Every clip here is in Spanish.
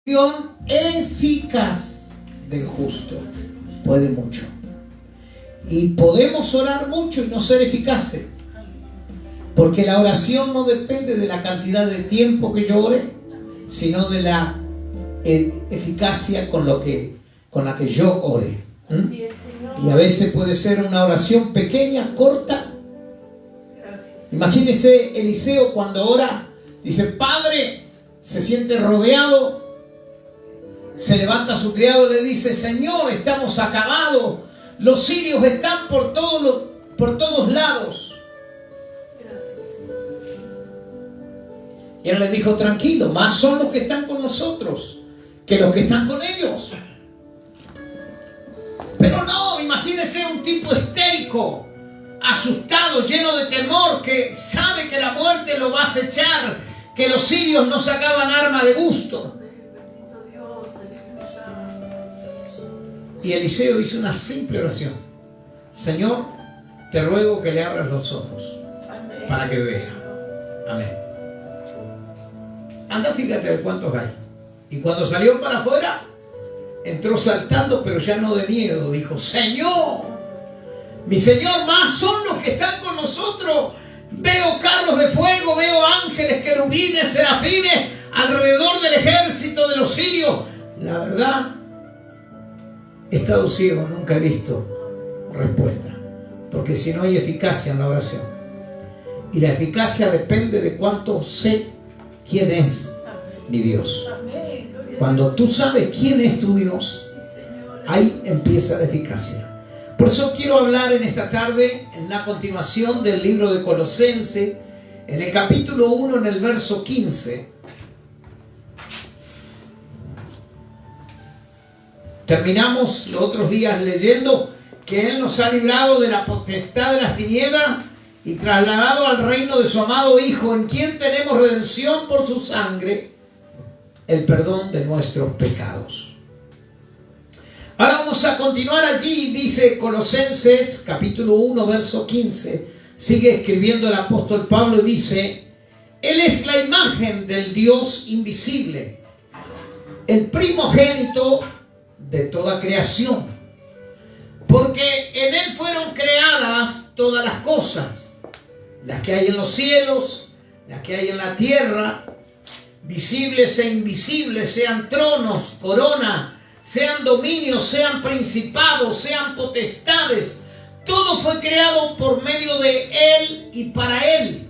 oración eficaz del justo puede mucho. Y podemos orar mucho y no ser eficaces, porque la oración no depende de la cantidad de tiempo que yo ore, sino de la eficacia con la que yo ore. Y a veces puede ser una oración pequeña, corta. Imagínese Eliseo cuando ora, dice: Padre, se siente rodeado, se levanta su criado y le dice: Señor, estamos acabados, los sirios están por todos lados. Y él le dijo: tranquilo, más son los que están con nosotros que los que están con ellos. Pero no, imagínese un tipo histérico, asustado, lleno de temor, que sabe que la muerte lo va a acechar, que los sirios no sacaban arma de gusto. Y Eliseo hizo una simple oración: Señor, te ruego que le abras los ojos para que vea. Amén. Anda, fíjate de cuántos hay. Y cuando salió para afuera, entró saltando, pero ya no de miedo. Dijo: Señor, mi Señor, más son los que están con nosotros. Veo carros de fuego, veo ángeles, querubines, serafines alrededor del ejército de los sirios. La verdad, he estado ciego, nunca he visto respuesta. Porque si no hay eficacia en la oración, y la eficacia depende de cuánto sé quién es mi Dios. Cuando tú sabes quién es tu Dios, ahí empieza la eficacia. Por eso quiero hablar en esta tarde, en la continuación del libro de Colosenses, en el capítulo 1, en el verso 15. Terminamos los otros días leyendo que Él nos ha librado de la potestad de las tinieblas y trasladado al reino de su amado Hijo, en quien tenemos redención por su sangre, el perdón de nuestros pecados. Ahora vamos a continuar allí. Dice Colosenses capítulo 1 verso 15, sigue escribiendo el apóstol Pablo y dice: Él es la imagen del Dios invisible, el primogénito de toda creación, porque en Él fueron creadas todas las cosas, las que hay en los cielos, las que hay en la tierra, visibles e invisibles, sean tronos, corona, sean dominios, sean principados, sean potestades. Todo fue creado por medio de Él y para Él.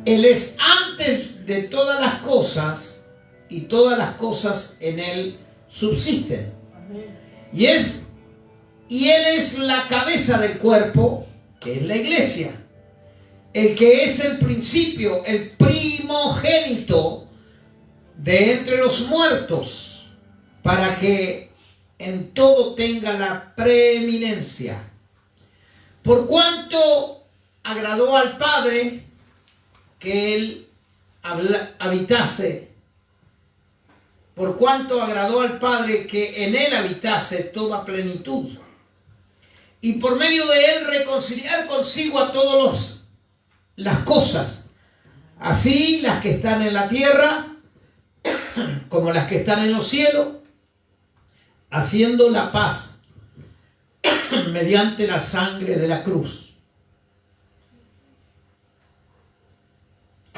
Él es antes de todas las cosas y todas las cosas en Él subsisten. Y Él es la cabeza del cuerpo, que es la iglesia. El que es el principio, el primogénito de entre los muertos, para que en todo tenga la preeminencia. Por cuanto agradó al Padre que Él habitase, por cuanto agradó al Padre que en Él habitase toda plenitud, y por medio de Él reconciliar consigo a todos las cosas, así las que están en la tierra como las que están en los cielos, haciendo la paz mediante la sangre de la cruz.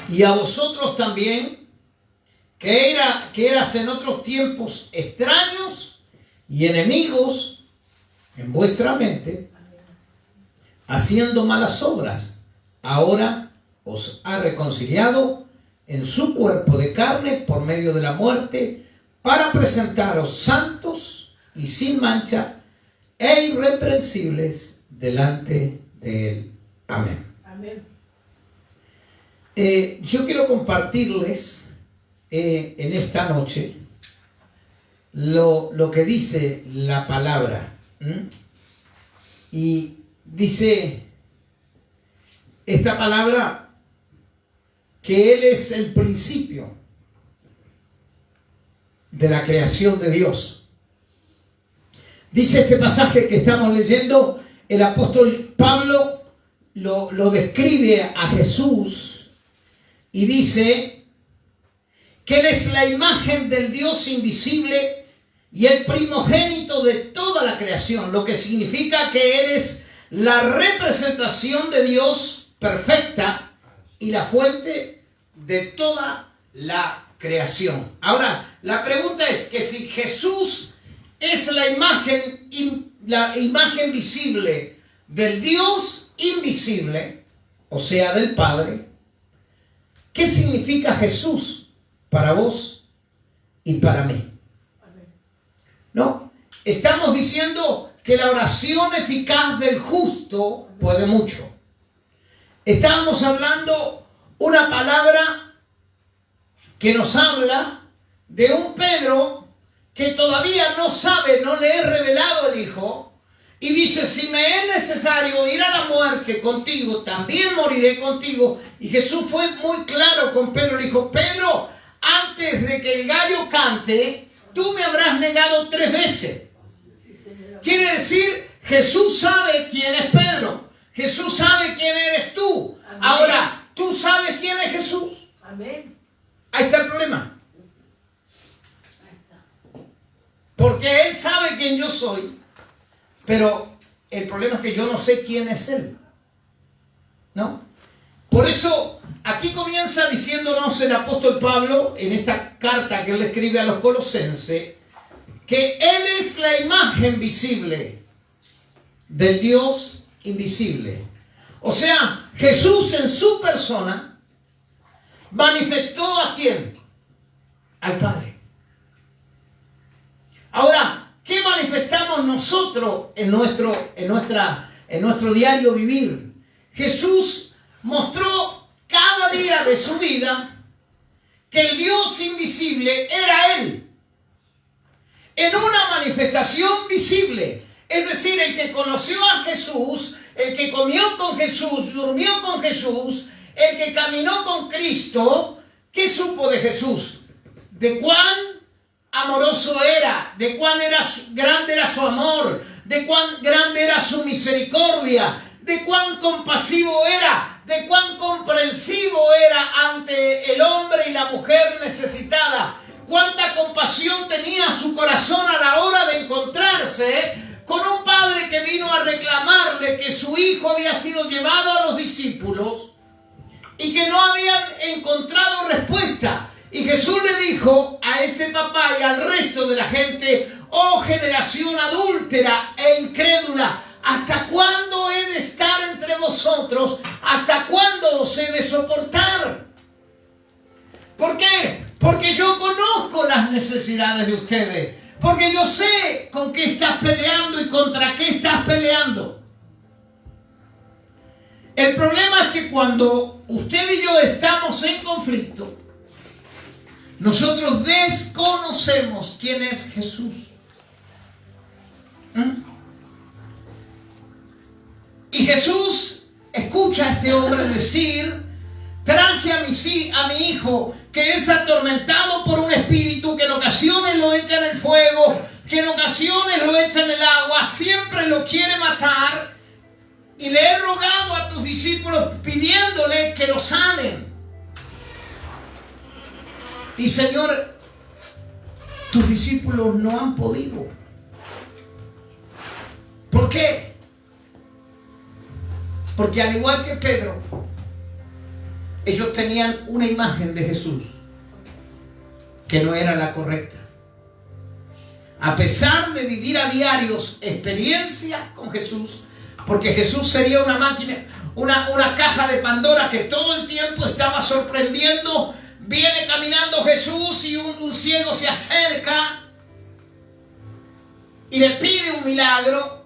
Y a vosotros también, que eras en otros tiempos extraños y enemigos en vuestra mente, haciendo malas obras, ahora os ha reconciliado en su cuerpo de carne por medio de la muerte, para presentaros santos y sin mancha e irreprensibles delante de Él. Amén. Amén. Yo quiero compartirles en esta noche lo que dice la palabra. Y dice esta palabra que Él es el principio de la creación de Dios. Dice este pasaje que estamos leyendo, el apóstol Pablo lo describe a Jesús y dice que Él es la imagen del Dios invisible y el primogénito de toda la creación, lo que significa que Él es la representación de Dios perfecta y la fuente de toda la creación. Ahora, la pregunta es que si Jesús es la imagen visible del Dios invisible, o sea, del Padre, ¿qué significa Jesús para vos y para mí? ¿No? Estamos diciendo que la oración eficaz del justo puede mucho. Estábamos hablando una palabra que nos habla de un Pedro que todavía no sabe, no le he revelado el Hijo, y dice, si me es necesario ir a la muerte contigo, también moriré contigo. Y Jesús fue muy claro con Pedro, le dijo, Pedro, antes de que el gallo cante, tú me habrás negado 3 veces. Quiere decir, Jesús sabe quién es Pedro. Jesús sabe quién eres tú. Amén. Ahora, ¿tú sabes quién es Jesús? Amén. Ahí está el problema. Porque Él sabe quién yo soy, pero el problema es que yo no sé quién es Él. ¿No? Por eso, aquí comienza diciéndonos el apóstol Pablo, en esta carta que él escribe a los colosenses, que Él es la imagen visible del Dios invisible. O sea, Jesús en su persona manifestó ¿a quién? Al Padre. Ahora, ¿qué manifestamos nosotros en nuestro diario vivir? Jesús mostró cada día de su vida que el Dios invisible era Él. En una manifestación visible. Es decir, el que conoció a Jesús, el que comió con Jesús, durmió con Jesús, el que caminó con Cristo, ¿qué supo de Jesús? De cuán amoroso era, de cuán grande era su amor, de cuán grande era su misericordia, de cuán compasivo era, de cuán comprensivo era ante el hombre y la mujer necesitada. Cuánta compasión tenía su corazón a la hora de encontrarse con un padre que vino a reclamarle que su hijo había sido llevado a los discípulos y que no habían encontrado respuesta. Y Jesús le dijo a este papá y al resto de la gente, oh generación adúltera e incrédula, ¿hasta cuándo he de estar entre vosotros? ¿Hasta cuándo os he de soportar? ¿Por qué? Porque yo conozco las necesidades de ustedes. Porque yo sé con qué estás peleando y contra qué estás peleando. El problema es que cuando usted y yo estamos en conflicto, nosotros desconocemos quién es Jesús. Y Jesús escucha a este hombre decir, traje a mi hijo que es atormentado por un espíritu, que en ocasiones lo echa en el fuego, que en ocasiones lo echa en el agua, siempre lo quiere matar, y le he rogado a tus discípulos pidiéndole que lo sanen. Y Señor, tus discípulos no han podido. ¿Por qué? Porque al igual que Pedro, ellos tenían una imagen de Jesús que no era la correcta. A pesar de vivir a diarios experiencias con Jesús, porque Jesús sería una máquina, una caja de Pandora que todo el tiempo estaba sorprendiendo. Viene caminando Jesús y un ciego se acerca y le pide un milagro.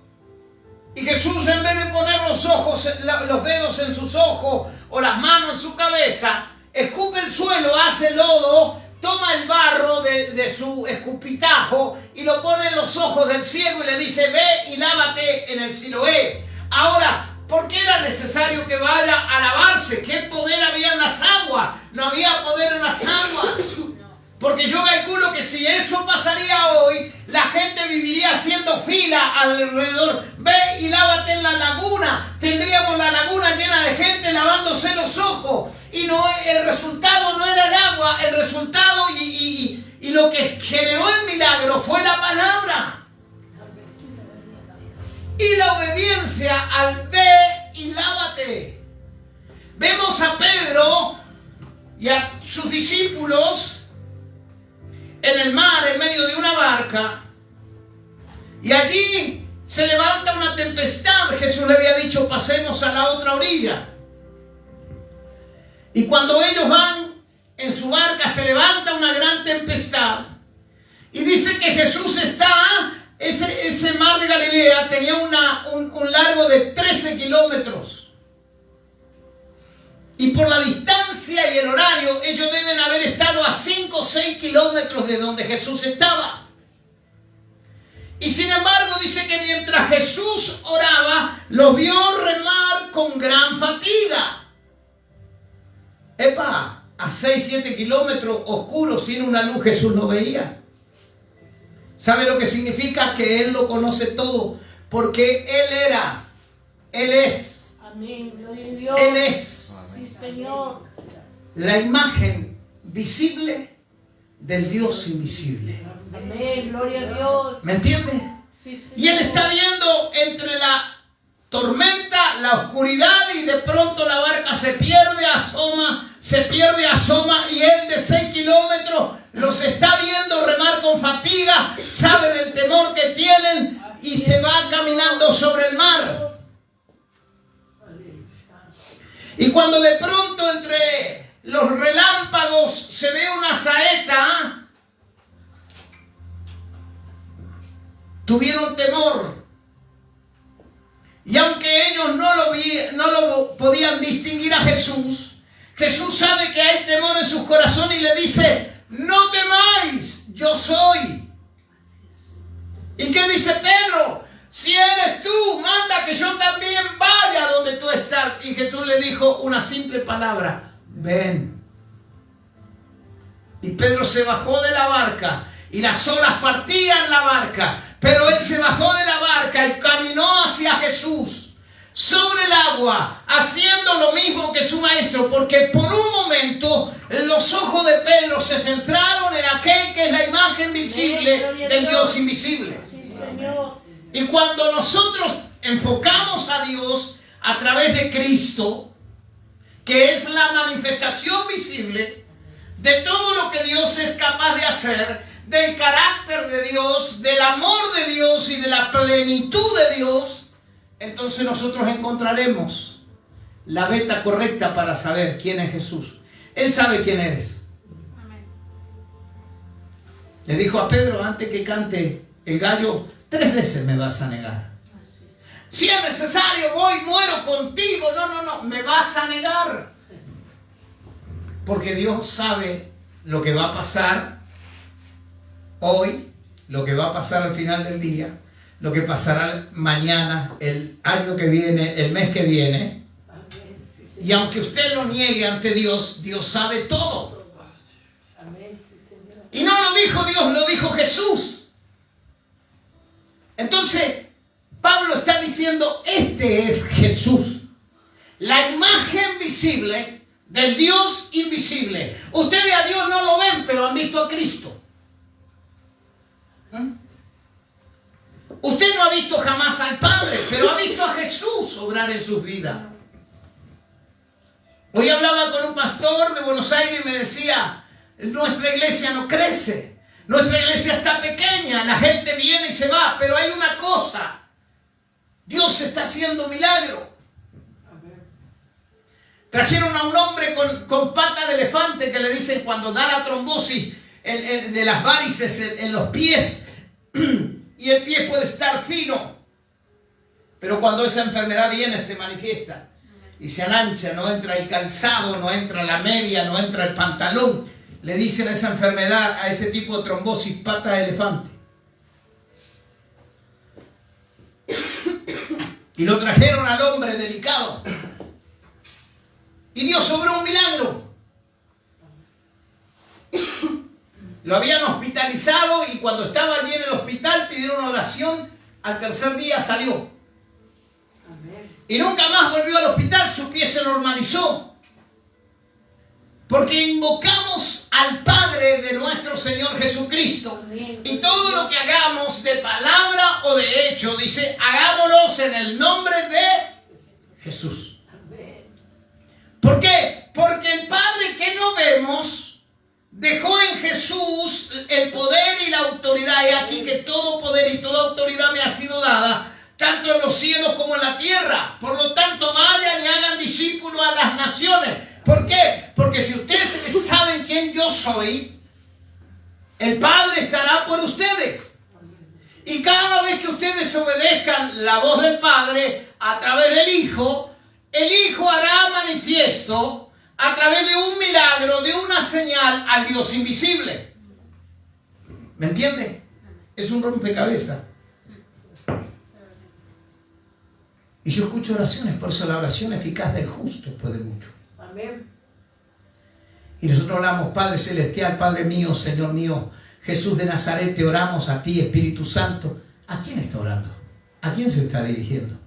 Y Jesús, en vez de poner los dedos en sus ojos o las manos en su cabeza, escupe el suelo, hace lodo, toma el barro de su escupitajo y lo pone en los ojos del ciego y le dice, ve y lávate en el Siloé. Ahora, ¿por qué era necesario que vaya a lavarse? ¿Qué poder había en las aguas? No había poder en las aguas. Porque yo calculo que si eso pasaría hoy, la gente viviría haciendo fila alrededor. Ve y lávate en la laguna. Tendríamos la laguna llena de gente lavándose los ojos. y no, el resultado no era el agua, el resultado y lo que generó el milagro fue la palabra. Y la obediencia al ve y lávate. Vemos a Pedro y a sus discípulos en el mar, en medio de una barca, y allí se levanta una tempestad. Jesús le había dicho: pasemos a la otra orilla. Y cuando ellos van en su barca, se levanta una gran tempestad. Y dice que Jesús está, ese mar de Galilea tenía un largo de 13 kilómetros. Y por la distancia y el horario, ellos deben haber estado a 5 o 6 kilómetros de donde Jesús estaba. Y sin embargo dice que mientras Jesús oraba, los vio remar con gran fatiga. Epa, a 6, 7 kilómetros oscuros, sin una luz, Jesús no veía. ¿Sabe lo que significa? Que Él lo conoce todo, porque Él es. Amén, gloria a Dios. Él es. Sí, Señor. La imagen visible del Dios invisible. Amén, gloria a Dios. ¿Me entiende? Sí, Señor. Y Él está viendo entre la tormenta, la oscuridad, y de pronto la barca se pierde, asoma, y Él de 6 kilómetros los está viendo remar con fatiga, sabe del temor que tienen y se va caminando sobre el mar. Y cuando de pronto entre los relámpagos se ve una saeta, tuvieron temor. Y aunque ellos no lo podían distinguir a Jesús, Jesús sabe que hay temor en sus corazones y le dice: no temáis, yo soy. ¿Y qué dice Pedro? Si eres tú, manda que yo también vaya donde tú estás. Y Jesús le dijo una simple palabra: ven. Y Pedro se bajó de la barca y las olas partían la barca, pero él se bajó de la barca y caminó hacia Jesús sobre el agua, haciendo lo mismo que su maestro, porque por un momento los ojos de Pedro se centraron en aquel que es la imagen visible del Dios invisible. Sí, Señor. Y cuando nosotros enfocamos a Dios a través de Cristo, que es la manifestación visible de todo lo que Dios es capaz de hacer, del carácter de Dios, del amor de Dios y de la plenitud de Dios, entonces nosotros encontraremos la beta correcta para saber quién es Jesús. Él sabe quién eres. Amén. Le dijo a Pedro: antes que cante el gallo, 3 veces me vas a negar. Si es necesario, voy, muero contigo. No, me vas a negar. Porque Dios sabe lo que va a pasar hoy, lo que va a pasar al final del día, lo que pasará mañana, el año que viene, el mes que viene. Y aunque usted lo niegue ante Dios, Dios sabe todo. Y no lo dijo Dios, lo dijo Jesús. Entonces, Pablo está diciendo: este es Jesús, la imagen visible del Dios invisible. Ustedes a Dios no lo ven, pero han visto a Cristo. Usted no ha visto jamás al Padre, pero ha visto a Jesús obrar en sus vidas. Hoy hablaba con un pastor de Buenos Aires y me decía: nuestra iglesia no crece, nuestra iglesia está pequeña, la gente viene y se va, pero hay una cosa: Dios está haciendo milagro. Trajeron a un hombre con pata de elefante, que le dicen cuando da la trombosis de las varices en los pies, y el pie puede estar fino, pero cuando esa enfermedad viene se manifiesta y se anancha, no entra el calzado, no entra la media, no entra el pantalón. Le dicen a esa enfermedad, a ese tipo de trombosis, pata de elefante. Y lo trajeron al hombre delicado. Y Dios obró un milagro. Lo habían hospitalizado y cuando estaba allí en el hospital pidieron oración. Al tercer día salió. Y nunca más volvió al hospital, su pie se normalizó. Porque invocamos al Padre de nuestro Señor Jesucristo. Y todo lo que hagamos de palabra o de hecho, dice, hagámoslos en el nombre de Jesús. ¿Por qué? Porque el Padre que no vemos dejó en Jesús el poder y la autoridad. Y aquí que todo poder y toda autoridad me ha sido dada, tanto en los cielos como en la tierra. Por lo tanto, vayan y hagan discípulos a las naciones. ¿Por qué? Porque si ustedes saben quién yo soy, el Padre estará por ustedes. Y cada vez que ustedes obedezcan la voz del Padre a través del Hijo, el Hijo hará manifiesto a través de un milagro, de una señal, al Dios invisible. ¿Me entiende? Es un rompecabezas. Y yo escucho oraciones, por eso la oración eficaz del justo puede mucho. Amén. Y nosotros oramos, Padre Celestial, Padre mío, Señor mío, Jesús de Nazaret, te oramos a ti, Espíritu Santo. ¿A quién está orando? ¿A quién se está dirigiendo?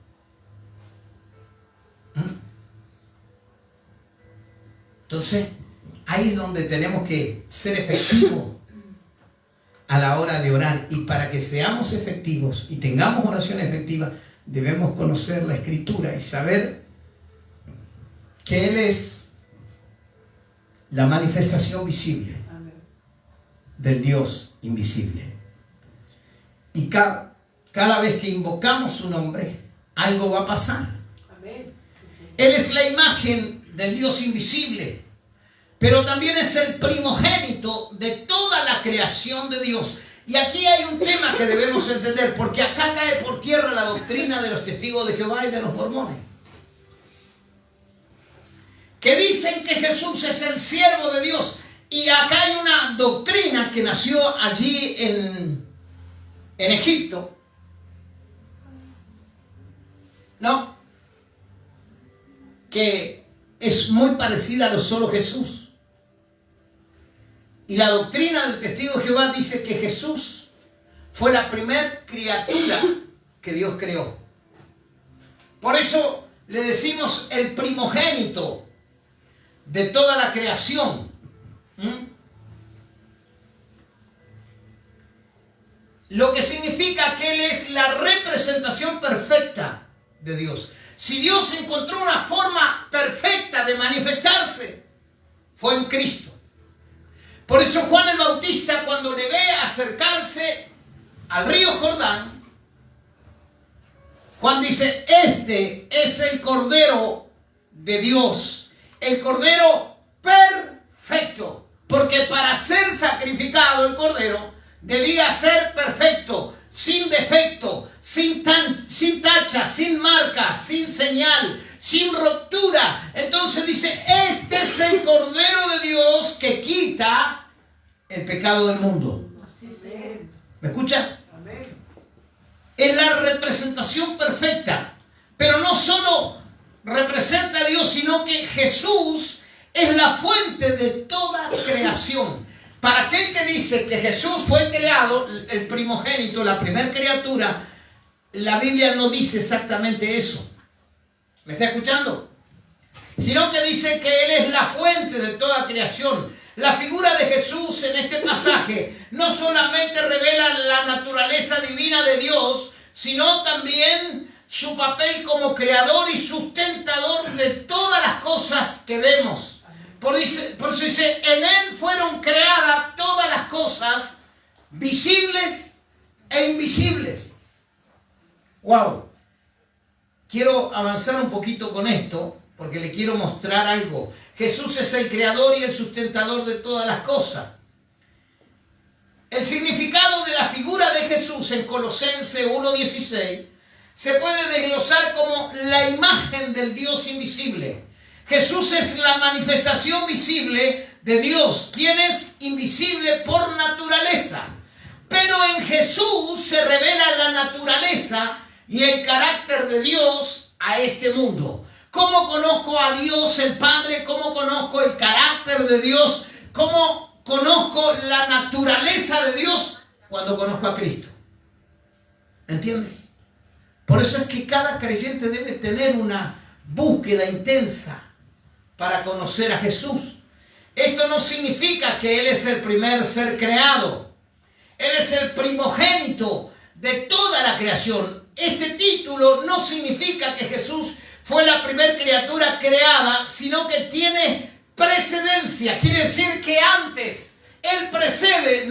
Entonces, ahí es donde tenemos que ser efectivos a la hora de orar. Y para que seamos efectivos y tengamos oración efectiva, debemos conocer la Escritura y saber que Él es la manifestación visible del Dios invisible. Y cada vez que invocamos su nombre, algo va a pasar. Él es la imagen del Dios invisible, pero también es el primogénito de toda la creación de Dios. Y aquí hay un tema que debemos entender, porque acá cae por tierra la doctrina de los testigos de Jehová y de los mormones, que dicen que Jesús es el siervo de Dios. Y acá hay una doctrina que nació allí en Egipto, ¿no? Que es muy parecida a lo solo Jesús. Y la doctrina del testigo de Jehová dice que Jesús fue la primera criatura que Dios creó. Por eso le decimos el primogénito de toda la creación. Lo que significa que Él es la representación perfecta de Dios. Si Dios encontró una forma perfecta de manifestarse, fue en Cristo. Por eso Juan el Bautista, cuando le ve acercarse al río Jordán, Juan dice, este es el Cordero de Dios, el Cordero perfecto. Porque para ser sacrificado el Cordero, debía ser perfecto, sin defecto, sin tacha, sin marca, sin señal, sin ruptura. Entonces dice, este es el Cordero de Dios que quita el pecado del mundo. ¿Me escucha? Es la representación perfecta. Pero no solo representa a Dios, sino que Jesús es la fuente de toda creación. Para aquel que dice que Jesús fue creado, el primogénito, la primera criatura, la Biblia no dice exactamente eso. ¿Me está escuchando? Sino que dice que Él es la fuente de toda creación. La figura de Jesús en este pasaje no solamente revela la naturaleza divina de Dios, sino también su papel como creador y sustentador de todas las cosas que vemos. Por eso dice, en Él fueron creadas todas las cosas visibles e invisibles. Wow. Quiero avanzar un poquito con esto, porque le quiero mostrar algo. Jesús es el creador y el sustentador de todas las cosas. El significado de la figura de Jesús en Colosenses 1:16 se puede desglosar como la imagen del Dios invisible. Jesús es la manifestación visible de Dios, quien es invisible por naturaleza. Pero en Jesús se revela la naturaleza y el carácter de Dios a este mundo. ¿Cómo conozco a Dios el Padre? ¿Cómo conozco el carácter de Dios? ¿Cómo conozco la naturaleza de Dios? Cuando conozco a Cristo. ¿Entiendes? Por eso es que cada creyente debe tener una búsqueda intensa para conocer a Jesús. Esto no significa que Él es el primer ser creado. Él es el primogénito de toda la creación. Este título no significa que Jesús fue la primera criatura creada, sino que tiene precedencia. Quiere decir que antes, Él precede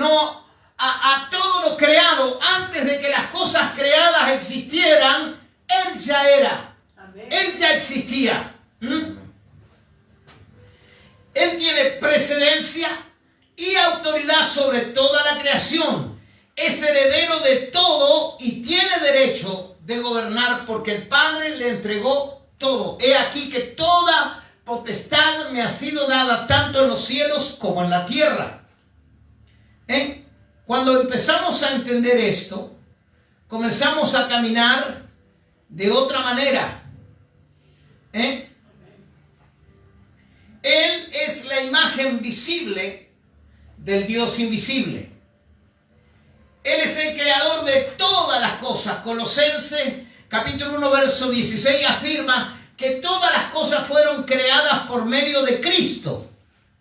a todo lo creado. Antes de que las cosas creadas existieran, Él ya era. Amén. Él ya existía. Él tiene precedencia y autoridad sobre toda la creación. Es heredero de todo y tiene derecho de gobernar porque el Padre le entregó todo. He aquí que toda potestad me ha sido dada tanto en los cielos como en la tierra. Cuando empezamos a entender esto, comenzamos a caminar de otra manera. Él es la imagen visible del Dios invisible. Él es el creador de todas las cosas. Colosenses capítulo 1 verso 16 afirma que todas las cosas fueron creadas por medio de Cristo.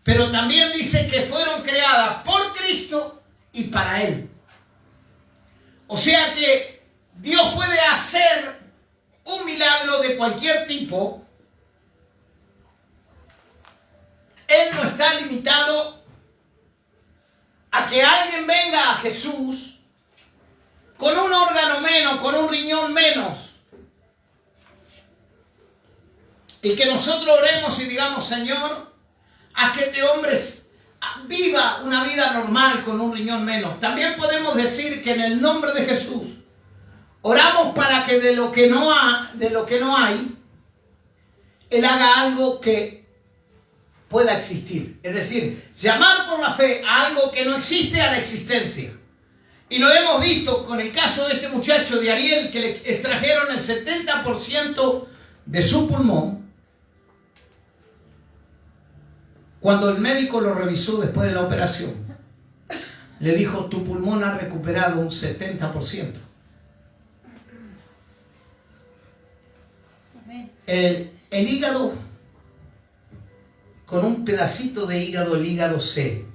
Pero también dice que fueron creadas por Cristo y para Él. O sea que Dios puede hacer un milagro de cualquier tipo. Él no está limitado a que alguien venga a Jesús con un órgano menos, con un riñón menos, y que nosotros oremos y digamos: Señor, haz que este hombre viva una vida normal con un riñón menos. También podemos decir que en el nombre de Jesús oramos para que de lo que no hay, Él haga algo que pueda existir. Es decir, llamar por la fe a algo que no existe a la existencia. Y lo hemos visto con el caso de este muchacho de Ariel, que le extrajeron el 70% de su pulmón. Cuando el médico lo revisó después de la operación, le dijo: tu pulmón ha recuperado un 70%. El hígado, con un pedacito de hígado, el hígado se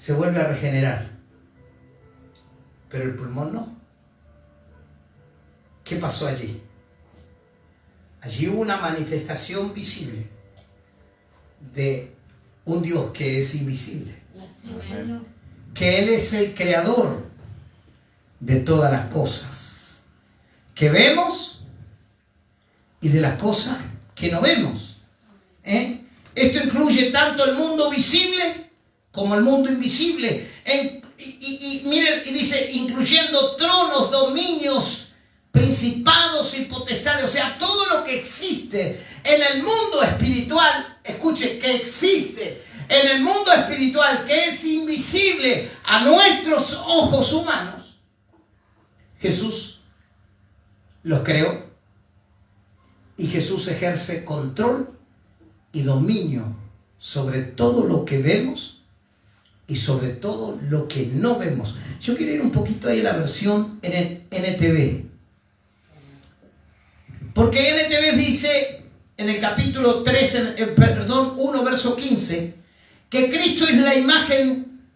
vuelve a regenerar. Pero el pulmón no. ¿Qué pasó allí? Allí hubo una manifestación visible de un Dios que es invisible. Que Él es el creador de todas las cosas que vemos y de las cosas que no vemos. Esto incluye tanto el mundo visible como el mundo invisible. Miren, y dice, incluyendo tronos, dominios, principados y potestades. O sea, todo lo que existe en el mundo espiritual, escuche, que existe en el mundo espiritual, que es invisible a nuestros ojos humanos, Jesús los creó. Y Jesús ejerce control y dominio sobre todo lo que vemos y sobre todo lo que no vemos. Yo quiero ir un poquito ahí a la versión en NTV. Porque NTV dice en el capítulo 1, verso 15, que Cristo es la imagen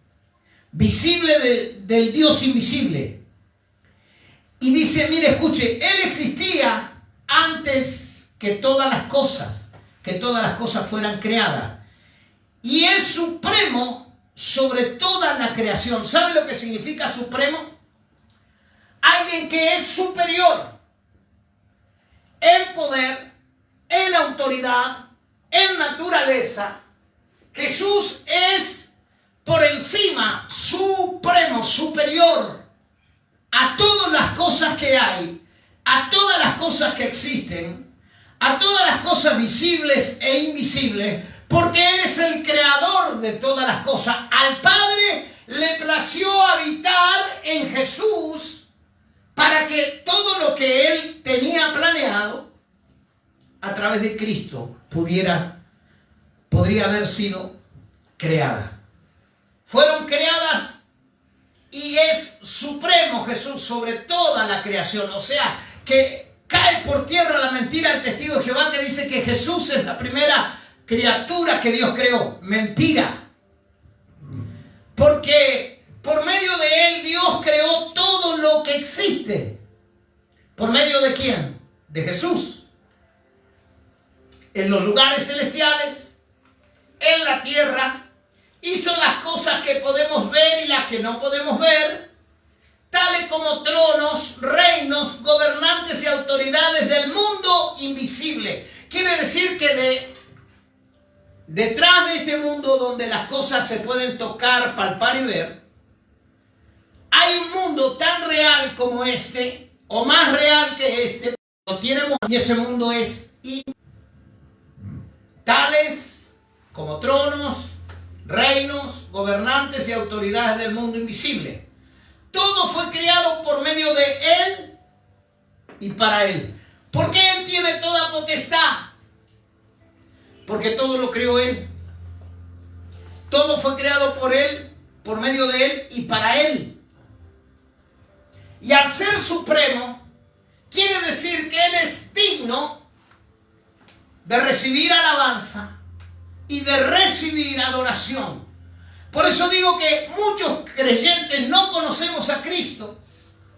visible del Dios invisible. Y dice, mire, escuche, Él existía antes que todas las cosas fueran creadas. Y es supremo sobre toda la creación. ¿Sabe lo que significa supremo? Alguien que es superior en poder, en autoridad, en naturaleza. Jesús es por encima, supremo, superior a todas las cosas que hay, a todas las cosas que existen, a todas las cosas visibles e invisibles, porque Él es el creador de todas las cosas. Al Padre le plació habitar en Jesús para que todo lo que Él tenía planeado a través de Cristo podría haber sido creada. Fueron creadas y es supremo Jesús sobre toda la creación. O sea, que cae por tierra la mentira del testigo de Jehová que dice que Jesús es la primera criatura que Dios creó. Mentira. Porque por medio de Él Dios creó todo lo que existe. ¿Por medio de quién? De Jesús. En los lugares celestiales, en la tierra, hizo las cosas que podemos ver y las que no podemos ver, tales como tronos, reinos, gobernantes y autoridades del mundo invisible. Quiere decir que detrás de este mundo donde las cosas se pueden tocar, palpar y ver, hay un mundo tan real como este, o más real que este, y ese mundo es tales como tronos, reinos, gobernantes y autoridades del mundo invisible. Todo fue creado por medio de Él y para Él. ¿Por qué Él tiene toda potestad? Porque todo lo creó Él. Todo fue creado por Él, por medio de Él y para Él. Y al ser supremo, quiere decir que Él es digno de recibir alabanza y de recibir adoración. Por eso digo que muchos creyentes no conocemos a Cristo.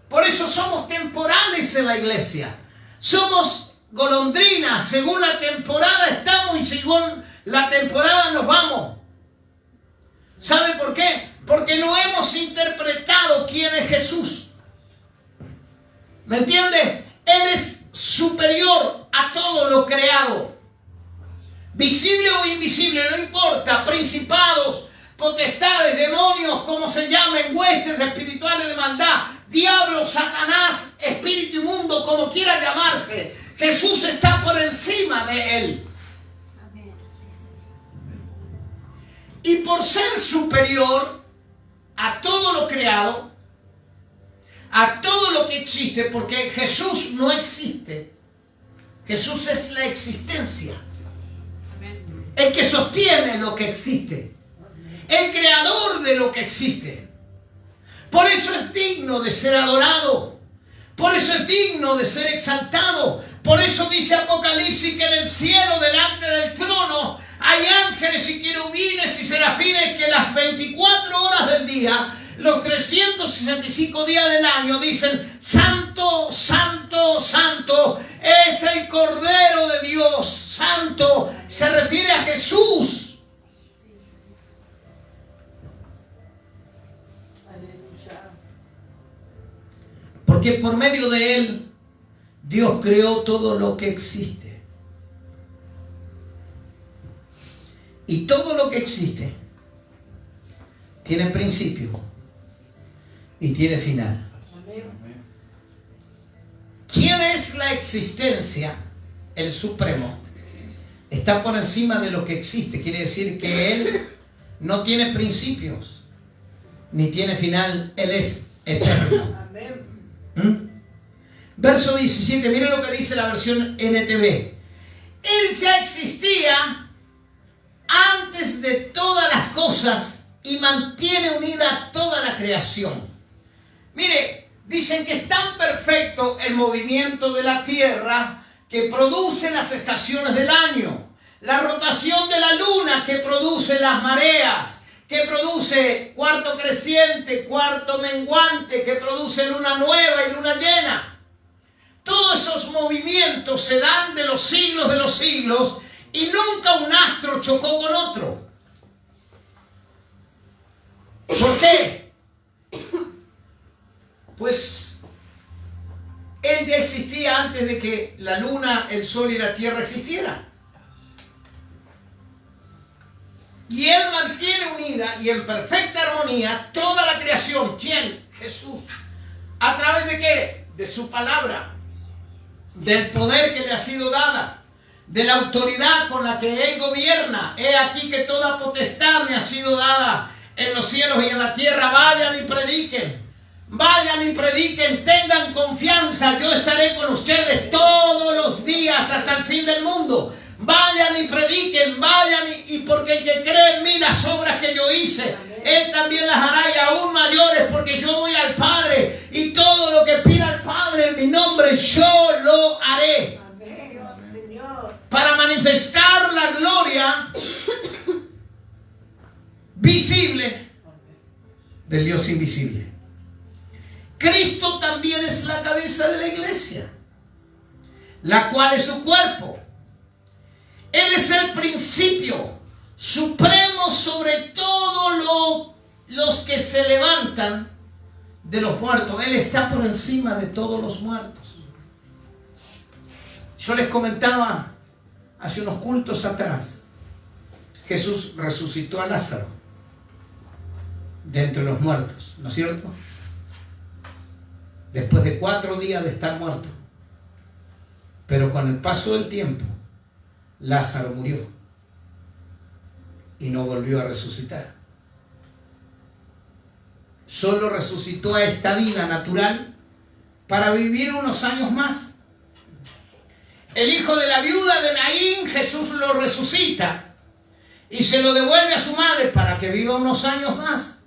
Por eso somos temporales en la iglesia. Somos golondrinas. Según la temporada estamos y según la temporada nos vamos. ¿Sabe por qué? Porque no hemos interpretado quién es Jesús. ¿Me entiende? Él es superior a todo lo creado. Visible o invisible, no importa. Principados, potestades, demonios, como se llamen, huestes espirituales de maldad, diablo, Satanás, espíritu inmundo, como quiera llamarse. Jesús está por encima de él. Y por ser superior a todo lo creado, a todo lo que existe, porque Jesús no existe. Jesús es la existencia. El que sostiene lo que existe. El creador de lo que existe. Por eso es digno de ser adorado. Por eso es digno de ser exaltado. Por eso dice Apocalipsis que en el cielo delante del trono hay ángeles y querubines y serafines que las 24 horas del día, los 365 días del año dicen: Santo, Santo, Santo es el Cordero de Dios. Santo se refiere a Jesús. Porque por medio de Él Dios creó todo lo que existe. Y todo lo que existe tiene principio y tiene final. ¿Quién es la existencia? El Supremo. Está por encima de lo que existe. Quiere decir que Él no tiene principios ni tiene final. Él es eterno. Verso 17, mire lo que dice la versión NTV. Él ya existía antes de todas las cosas y mantiene unida toda la creación. Mire, dicen que es tan perfecto el movimiento de la tierra que produce las estaciones del año, la rotación de la luna que produce las mareas, que produce cuarto creciente, cuarto menguante, que produce luna nueva y luna llena. Todos esos movimientos se dan de los siglos y nunca un astro chocó con otro. ¿Por qué? Pues Él ya existía antes de que la luna, el sol y la tierra existieran. Y Él mantiene unida y en perfecta armonía toda la creación. ¿Quién? Jesús. ¿A través de qué? De su palabra. Del poder que le ha sido dada. De la autoridad con la que Él gobierna. He aquí que toda potestad me ha sido dada en los cielos y en la tierra. Vayan y prediquen. Vayan y prediquen. Tengan confianza. Yo estaré con ustedes todos los días hasta el fin del mundo. Vayan y prediquen, vayan y porque el que cree en mí las obras que yo hice, Él también las hará y aún mayores, porque yo voy al Padre y todo lo que pida al Padre en mi nombre yo lo haré. Para manifestar la gloria del Dios invisible. Cristo también es la cabeza de la iglesia, la cual es su cuerpo. Él es el principio supremo sobre todos los que se levantan de los muertos. Él está por encima de todos los muertos. Yo les comentaba hace unos cultos atrás, Jesús resucitó a Lázaro de entre los muertos, ¿no es cierto? Después de 4 días de estar muerto. Pero con el paso del tiempo, Lázaro murió y no volvió a resucitar. Solo resucitó a esta vida natural para vivir unos años más. El hijo de la viuda de Naín, Jesús lo resucita y se lo devuelve a su madre para que viva unos años más.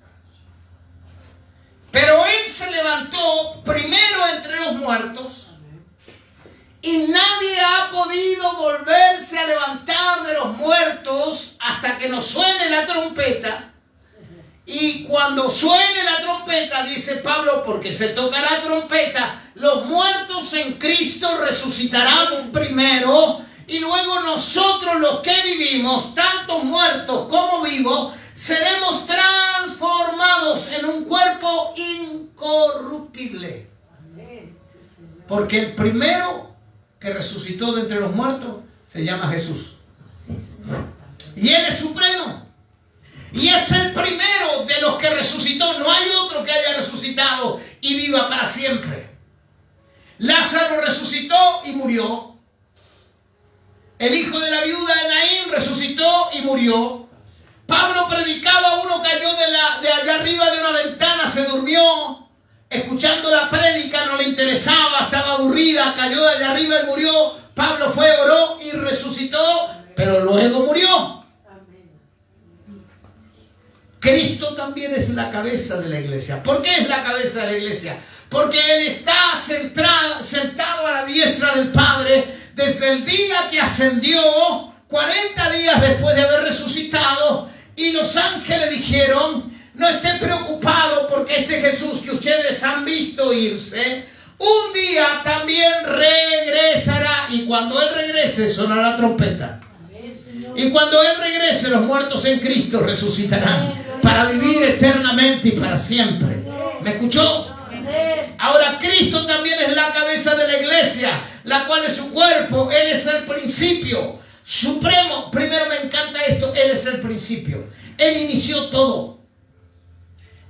Pero él se levantó primero entre los muertos y nadie ha podido volverse a levantar de los muertos hasta que nos suene la trompeta. Y cuando suene la trompeta, dice Pablo, porque se toca la trompeta, los muertos en Cristo resucitarán primero y luego nosotros los que vivimos, tanto muertos como vivos, seremos transformados en un cuerpo incorruptible. Porque el primero que resucitó de entre los muertos se llama Jesús. Y Él es supremo. Y es el primero de los que resucitó. No hay otro que haya resucitado y viva para siempre. Lázaro resucitó y murió. El hijo de la viuda de Naín resucitó y murió. Pablo predicaba, uno cayó de allá arriba de una ventana, se durmió, escuchando la prédica, no le interesaba, estaba aburrida, cayó de allá arriba y murió. Pablo fue, oró y resucitó, pero luego murió. Cristo también es la cabeza de la iglesia. ¿Por qué es la cabeza de la iglesia? Porque Él está sentado a la diestra del Padre desde el día que ascendió, 40 días después de haber resucitado, y los ángeles dijeron: no estén preocupados porque este Jesús que ustedes han visto irse, un día también regresará, y cuando Él regrese sonará la trompeta. Y cuando Él regrese, los muertos en Cristo resucitarán para vivir eternamente y para siempre. ¿Me escuchó? Ahora Cristo también es la cabeza de la iglesia, la cual es su cuerpo. Él es el principio supremo. Primero me encanta esto: Él es el principio. Él inició todo.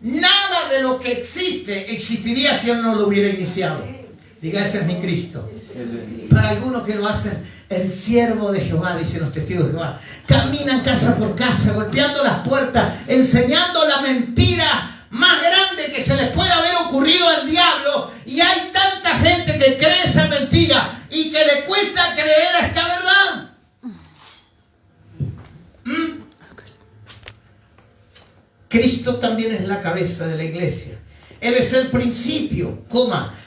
Nada de lo que existe existiría si Él no lo hubiera iniciado. Diga, ese es mi Cristo. Para algunos que lo hacen, el siervo de Jehová, dicen los testigos de Jehová, caminan casa por casa, golpeando las puertas, enseñando la mentira más grande que se les puede haber ocurrido al diablo, y hay tanta gente que cree esa mentira y que le cuesta creer a esta verdad. Cristo también es la cabeza de la iglesia. Él es el principio,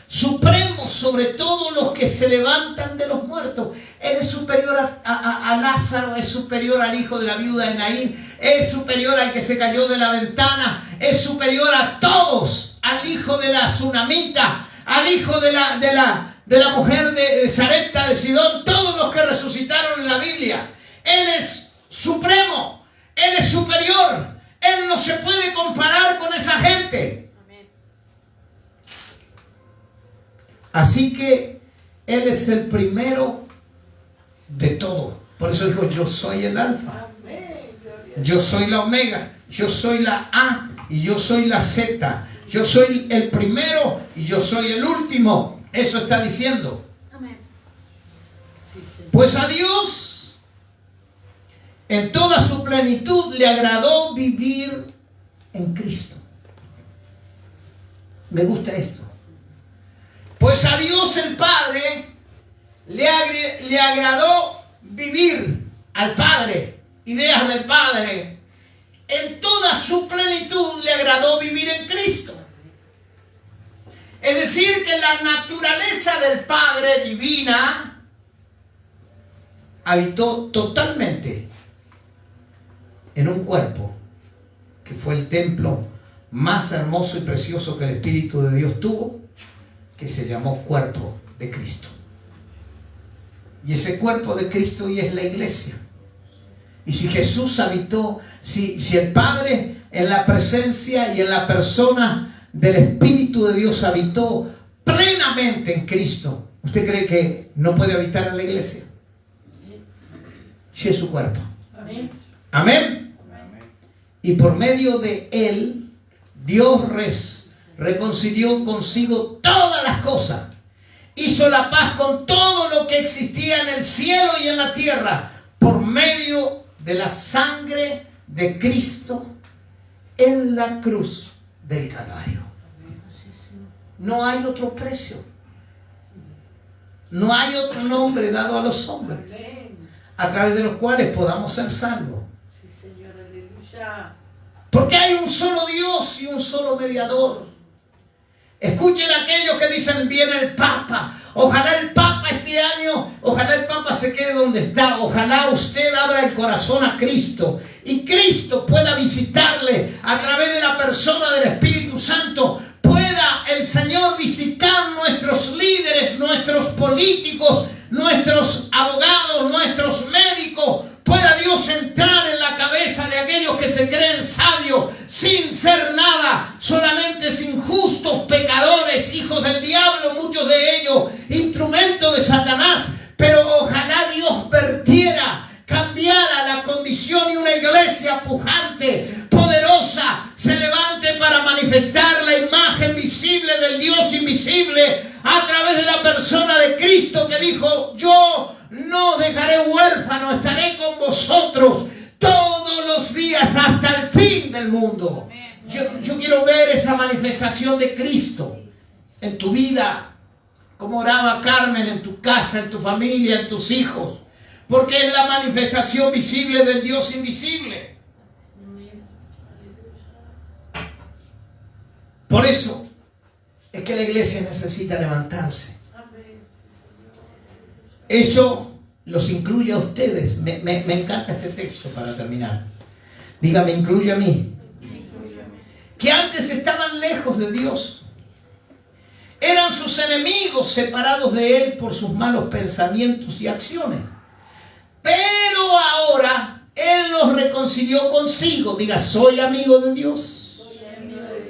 supremo sobre todos los que se levantan de los muertos. Él es superior a Lázaro, es superior al hijo de la viuda de Naín, es superior al que se cayó de la ventana, es superior a todos, al hijo de la tsunamita, al hijo de la mujer de Sarepta de Sidón, todos los que resucitaron en la Biblia. Él es supremo, Él es superior, Él no se puede comparar con esa gente. Así que Él es el primero de todo. Por eso dijo: yo soy el alfa, yo soy la omega, yo soy la A y yo soy la Z, yo soy el primero y yo soy el último. Eso está diciendo. Pues a Dios en toda su plenitud le agradó vivir en Cristo. Me gusta esto. Pues a Dios el Padre le agradó vivir, al Padre, ideas del Padre, en toda su plenitud le agradó vivir en Cristo. Es decir, que la naturaleza del Padre divina habitó totalmente en un cuerpo que fue el templo más hermoso y precioso que el Espíritu de Dios tuvo, que se llamó cuerpo de Cristo. Y ese cuerpo de Cristo hoy es la iglesia. Y si Jesús habitó, si el Padre en la presencia y en la persona del Espíritu de Dios habitó plenamente en Cristo, ¿usted cree que no puede habitar en la iglesia? Sí, es su cuerpo. Amén. Amén. Y por medio de Él, Dios reconcilió consigo todas las cosas. Hizo la paz con todo lo que existía en el cielo y en la tierra por medio de la sangre de Cristo en la cruz del Calvario. No hay otro precio. No hay otro nombre dado a los hombres a través de los cuales podamos ser salvos. Sí, Señor, aleluya. Porque hay un solo Dios y un solo mediador. Escuchen aquellos que dicen: viene el Papa. Ojalá el Papa este año, ojalá el Papa se quede donde está. Ojalá usted abra el corazón a Cristo y Cristo pueda visitarle a través de la persona del Espíritu Santo. Pueda el Señor visitar nuestros líderes, nuestros políticos, nuestros abogados, nuestros médicos. Pueda Dios entrar en la cabeza de aquellos que se creen sabios sin ser nada, solamente injustos, pecadores, hijos del diablo, muchos de ellos instrumentos de Satanás. Pero ojalá Dios vertiera, cambiara la condición y una iglesia pujante, poderosa, se levante para manifestar la imagen visible del Dios invisible a través de la persona de Cristo, que dijo: yo no dejaré huérfano, estaré con vosotros todos los días hasta el fin del mundo. Yo quiero ver esa manifestación de Cristo en tu vida, como oraba Carmen, en tu casa, en tu familia, en tus hijos, porque es la manifestación visible del Dios invisible. Por eso es que la iglesia necesita levantarse. Eso los incluye a ustedes. Me encanta este texto para terminar. Diga: me incluye a mí. Que antes estaban lejos de Dios. Eran sus enemigos, separados de Él por sus malos pensamientos y acciones. Pero ahora Él los reconcilió consigo. Diga: soy amigo de Dios.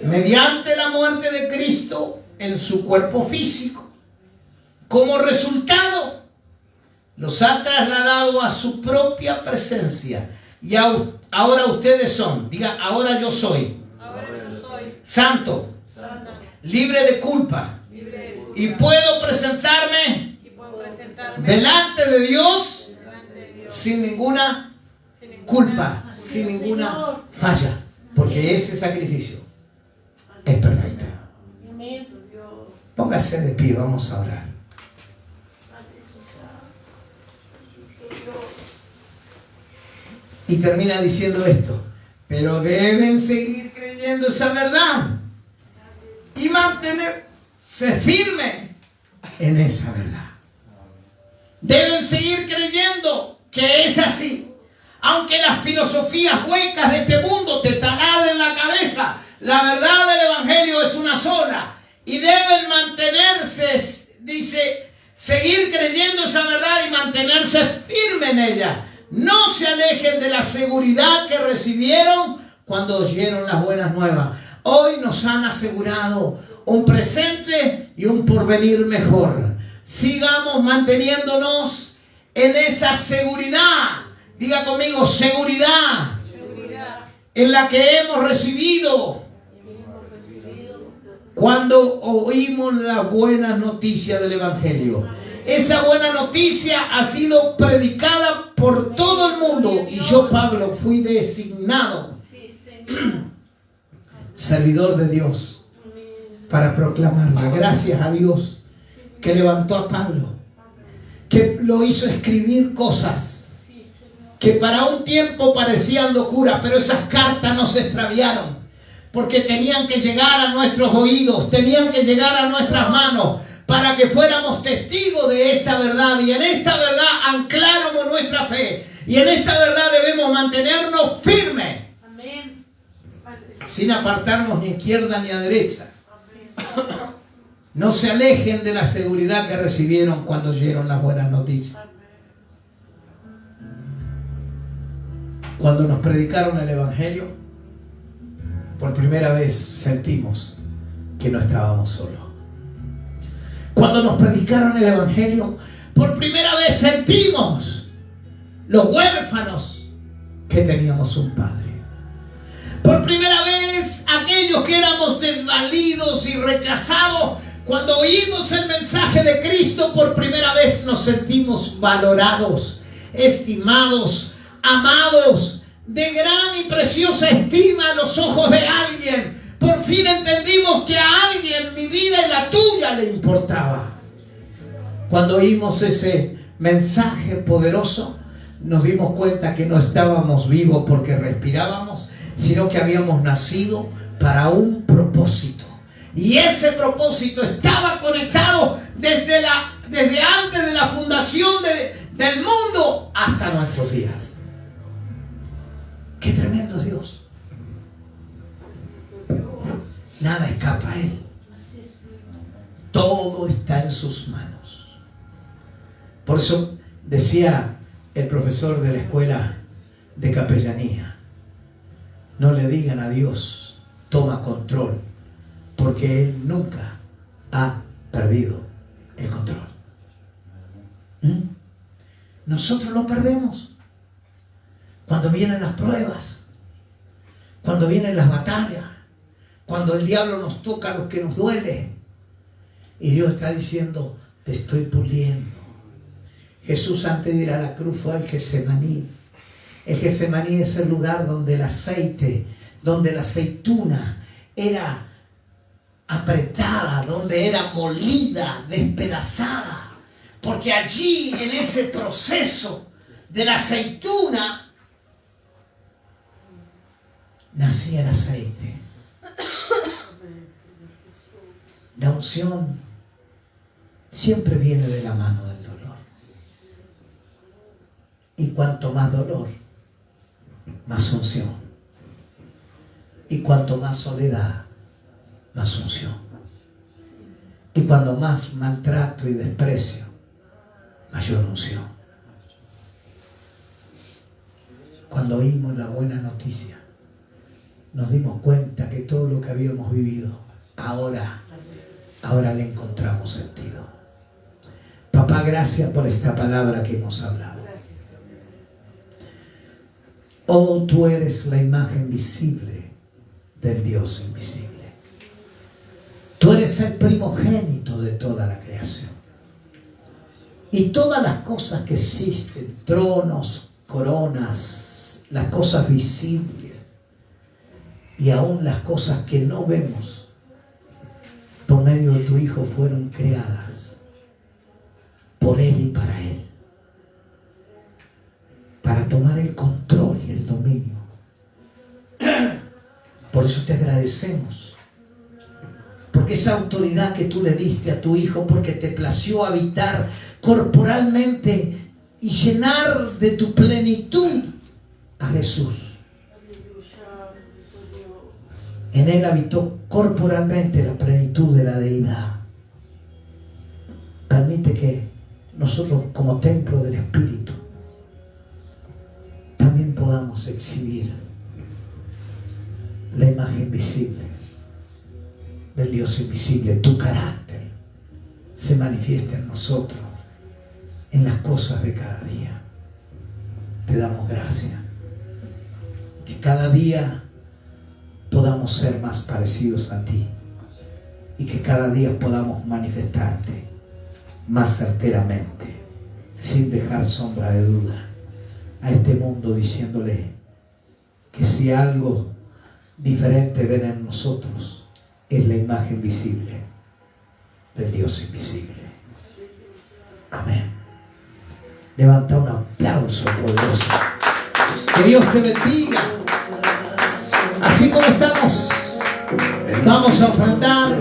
Mediante la muerte de Cristo en su cuerpo físico. Como resultado, los ha trasladado a su propia presencia. Y ahora ustedes son. Diga: ahora yo soy. Ahora yo soy Santo. santo. Libre de culpa. Libre de culpa. Y puedo presentarme Y puedo presentarme delante de Dios delante de Dios sin ninguna sin ninguna culpa, culpa. sin Sí, ninguna Señor. falla. Porque ese sacrificio es perfecto. Amén. Póngase de pie, vamos a orar. Y termina diciendo esto: pero deben seguir creyendo esa verdad y mantenerse firme en esa verdad. Deben seguir creyendo que es así. Aunque las filosofías huecas de este mundo te taladren la cabeza, la verdad del Evangelio es una sola. Y deben mantenerse, dice, seguir creyendo esa verdad y mantenerse firme en ella. No se alejen de la seguridad que recibieron cuando oyeron las buenas nuevas. Hoy nos han asegurado un presente y un porvenir mejor. Sigamos manteniéndonos en esa seguridad. Diga conmigo: seguridad. Seguridad. En la que hemos recibido cuando oímos la buena noticia del Evangelio. Esa buena noticia ha sido predicada por todo el mundo y yo, Pablo, fui designado servidor de Dios para proclamarla. Gracias a Dios que levantó a Pablo, que lo hizo escribir cosas que para un tiempo parecían locura, pero esas cartas no se extraviaron, porque tenían que llegar a nuestros oídos, tenían que llegar a nuestras manos, para que fuéramos testigos de esta verdad, y en esta verdad ancláramos nuestra fe, y en esta verdad debemos mantenernos firmes. Amén. sin apartarnos ni a izquierda ni a derecha. No se alejen de la seguridad que recibieron cuando oyeron las buenas noticias. Cuando nos predicaron el Evangelio, por primera vez sentimos que no estábamos solos. Cuando nos predicaron el Evangelio, por primera vez sentimos los huérfanos que teníamos un Padre. Por primera vez aquellos que éramos desvalidos y rechazados, cuando oímos el mensaje de Cristo, por primera vez nos sentimos valorados, estimados, amados, de gran y preciosa estima a los ojos de alguien. Por fin entendimos que a alguien mi vida y la tuya le importaba. Cuando oímos ese mensaje poderoso, nos dimos cuenta que no estábamos vivos porque respirábamos, sino que habíamos nacido para un propósito. Y ese propósito estaba conectado desde antes de la fundación del mundo hasta nuestros días. ¡Qué tremendo Dios! Nada escapa a Él. Todo está en sus manos. Por eso decía el profesor de la escuela de capellanía: no le digan a Dios, toma control, porque Él nunca ha perdido el control. Nosotros lo perdemos cuando vienen las pruebas, cuando vienen las batallas, cuando el diablo nos toca lo que nos duele. Y Dios está diciendo: te estoy puliendo. Jesús, antes de ir a la cruz, fue al Getsemaní. El Getsemaní es el lugar donde el aceite, donde la aceituna era apretada, donde era molida, despedazada. Porque allí, en ese proceso de la aceituna, nacía el aceite. La unción siempre viene de la mano del dolor. Y cuanto más dolor, más unción. Y cuanto más soledad, más unción. Y cuando más maltrato y desprecio, mayor unción. Cuando oímos la buena noticia, nos dimos cuenta que todo lo que habíamos vivido, ahora le encontramos sentido. Papá, gracias por esta palabra que hemos hablado. Oh, tú eres la imagen visible del Dios invisible. Tú eres el primogénito de toda la creación. Y todas las cosas que existen, tronos, coronas, las cosas visibles y aún las cosas que no vemos, por medio de tu Hijo fueron creadas por Él y para Él, para tomar el control y el dominio. Por eso te agradecemos, porque esa autoridad que tú le diste a tu Hijo, porque te plació habitar corporalmente y llenar de tu plenitud a Jesús. En Él habitó corporalmente la plenitud de la deidad. Permite que nosotros, como templo del Espíritu, también podamos exhibir la imagen visible del Dios invisible. Tu carácter se manifiesta en nosotros, en las cosas de cada día. Te damos gracias. Que cada día podamos ser más parecidos a ti y que cada día podamos manifestarte más certeramente, sin dejar sombra de duda a este mundo, diciéndole que si algo diferente ven en nosotros, es la imagen visible del Dios invisible. Amén. Levanta un aplauso poderoso. Que Dios te bendiga. Así como estamos, vamos a ofrendar.